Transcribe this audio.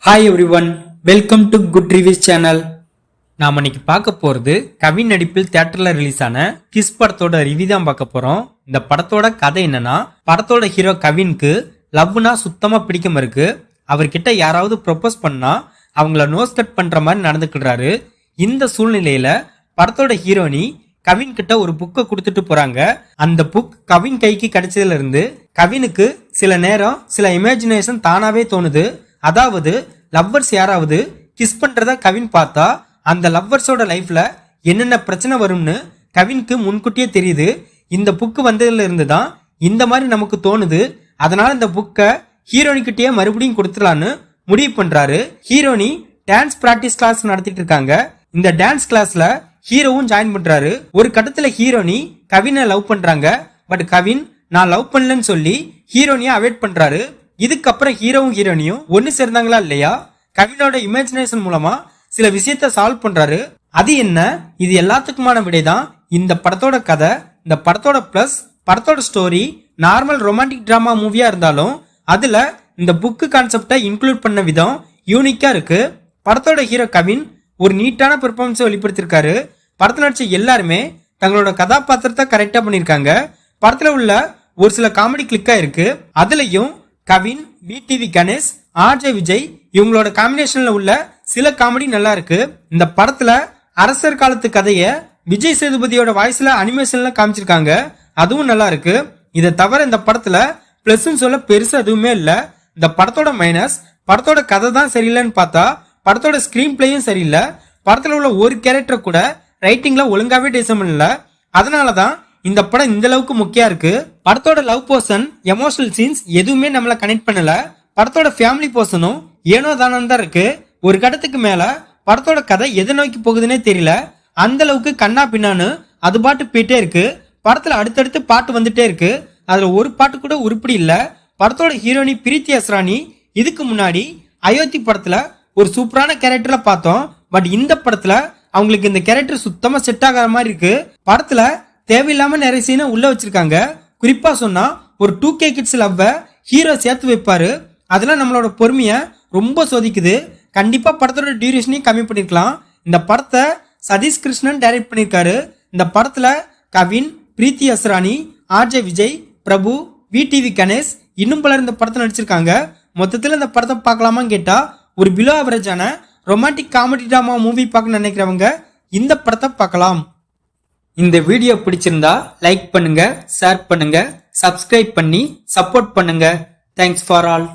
Hi everyone, welcome to good reviews channel. நாம இன்னைக்கு பார்க்க போறது கவின் நடிப்பில் தியேட்டர்ல ரிலீஸ் ஆன கிஸ் படத்தோட ரிவ்யூ தான் பார்க்க போறோம். இந்த படத்தோட கதை என்னன்னா, படத்தோட ஹீரோ கவினுக்கு லவ்னா சுத்தமா பிடிக்காம இருக்கு. அவர்கிட்ட யாராவது ப்ரொபோஸ் பண்ணா அவங்கள நோஸ் கட் பண்ற மாதிரி நடந்துக்கிறாரு. இந்த சூழ்நிலையில படத்தோட ஹீரோனி கவின் கிட்ட ஒரு புக்கை கொடுத்துட்டு போறாங்க. அந்த புக் கவின் கைக்கு கிடைச்சதுல இருந்து கவினுக்கு சில நேரம் சில இமேஜினேஷன் தானாவே தோணுது. அதாவது லவ்வர்ஸ் யாராவது கிஸ் பண்றத கவின் பார்த்தா அந்த லவ்வர்ஸோட லைஃப்ல என்னென்ன பிரச்சனை வரும்னு கவினுக்கு முன்கூட்டியே தெரியுது. இந்த புக்கு வந்ததுல இருந்து தான் இந்த மாதிரி நமக்கு தோணுது. அதனால இந்த புக்கை ஹீரோனிக்கிட்டே மறுபடியும் கொடுத்துடலான்னு முடிவு பண்றாரு. ஹீரோனி டான்ஸ் பிராக்டிஸ் கிளாஸ் நடத்திட்டு இருக்காங்க. இந்த டான்ஸ் கிளாஸ்ல ஹீரோவும் ஜாயின் பண்றாரு. ஒரு கட்டத்துல ஹீரோனி கவினை லவ் பண்றாங்க. பட் கவின் நான் லவ் பண்ணலன்னு சொல்லி ஹீரோனியை அவாய்ட் பண்றாரு. இதுக்கப்புறம் ஹீரோவும் ஹீரோனியும் ஒன்னு சேர்ந்தாங்களா இல்லையா, கவினோட இமேஜினேஷன் மூலமா சில விஷயத்த சால்வ் பண்றாரு. அது என்ன, இது எல்லாத்துக்குமான விடைதான் இந்த படத்தோட கதை. இந்த படத்தோட பிளஸ் படத்தோட ஸ்டோரி நார்மல் ரொமான்டிக் டிராமா மூவியா இருந்தாலும் அதுல இந்த புக்கு கான்செப்டை இன்க்ளூட் பண்ண விதம் யூனிக்கா இருக்கு. படத்தோட ஹீரோ கவின் ஒரு நீட்டான பெர்ஃபார்மன்ஸை வெளிப்படுத்திருக்காரு. படத்துல நடிச்ச எல்லாருமே தங்களோட கதாபாத்திரத்தை கரெக்டா பண்ணிருக்காங்க. படத்துல உள்ள ஒரு சில காமெடி கிளிக்கா இருக்கு. அதுலயும் கவின், விடிவி கணேஷ், ஆர்ஜே விஜய் இவங்களோட காம்பினேஷன்ல உள்ள சில காமெடி நல்லா இருக்கு. இந்த படத்துல அரசர் காலத்து கதைய விஜய் சேதுபதியோட வாய்ஸ்ல அனிமேஷன்ல காமிச்சிருக்காங்க. அதுவும் நல்லா இருக்கு. இதை தவிர இந்த படத்துல பிளஸ் சொல்ல பெருசா எதுவுமே இல்ல. இந்த படத்தோட மைனஸ் படத்தோட கதை தான் சரியில்லைன்னு பார்த்தா படத்தோட ஸ்கிரீன் பிளேயும் சரியில்லை. படத்துல உள்ள ஒரு கேரக்டர் கூட ரைட்டிங்ல ஒழுங்காவே டிசைன் பண்ணல. அதனாலதான் இந்த படம் இந்த அளவுக்கு முக்கியம் இருக்கு. படத்தோட லவ் போர்ஷன், எமோஷனல் சீன்ஸ் எதுவுமே நம்மள கனெக்ட் பண்ணல. படத்தோட ஃபேமிலி போர்ஷனும் ஏனோ தானம் தான் இருக்கு. ஒரு கட்டத்துக்கு மேல படத்தோட கதை எதை நோக்கி போகுதுன்னே தெரியல. அந்த அளவுக்கு கண்ணா பின்னான்னு அது பாட்டு போயிட்டே இருக்கு. படத்துல அடுத்தடுத்து பாட்டு வந்துட்டே இருக்கு. அதுல ஒரு பாட்டு கூட உருப்படி இல்ல. படத்தோட ஹீரோனி பிரீத்தி அஸ்ரானி இதுக்கு முன்னாடி அயோத்தி படத்துல ஒரு சூப்பரான கேரக்டர்ல பார்த்தோம். பட் இந்த படத்துல அவங்களுக்கு இந்த கேரக்டர் சுத்தமா செட் ஆகாத மாதிரி இருக்கு. படத்துல தேவையில்லாம நிறைய சீனை உள்ள வச்சிருக்காங்க. குறிப்பா சொன்னா ஒரு 2K கிட்ஸ் லவ்வ ஹீரோ சேர்த்து வைப்பாரு. அதெல்லாம் நம்மளோட பொறுமைய ரொம்ப சோதிக்குது. கண்டிப்பா படத்தோட டியூரேஷனையும் கம்மி பண்ணிருக்கலாம். இந்த படத்தை சதீஷ் கிருஷ்ணன் டைரக்ட் பண்ணிருக்காரு. இந்த படத்துல கவின், பிரீத்தி அஸ்ரானி, ஆர்ஜே விஜய், பிரபு, விடிவி கணேஷ் இன்னும் பலர் இந்த படத்தை நடிச்சிருக்காங்க. மொத்தத்தில் இந்த படத்தை பார்க்கலாமான்னு கேட்டா ஒரு பிலோ ஆவரேஜான ரொமான்டிக் காமெடி டிராமா மூவி பார்க்க நினைக்கிறவங்க இந்த படத்தை பார்க்கலாம். இந்த வீடியோ பிடிச்சிருந்தா லைக் பண்ணுங்க, ஷேர் பண்ணுங்க, சப்ஸ்கிரைப் பண்ணி சப்போர்ட் பண்ணுங்க. Thanks for all.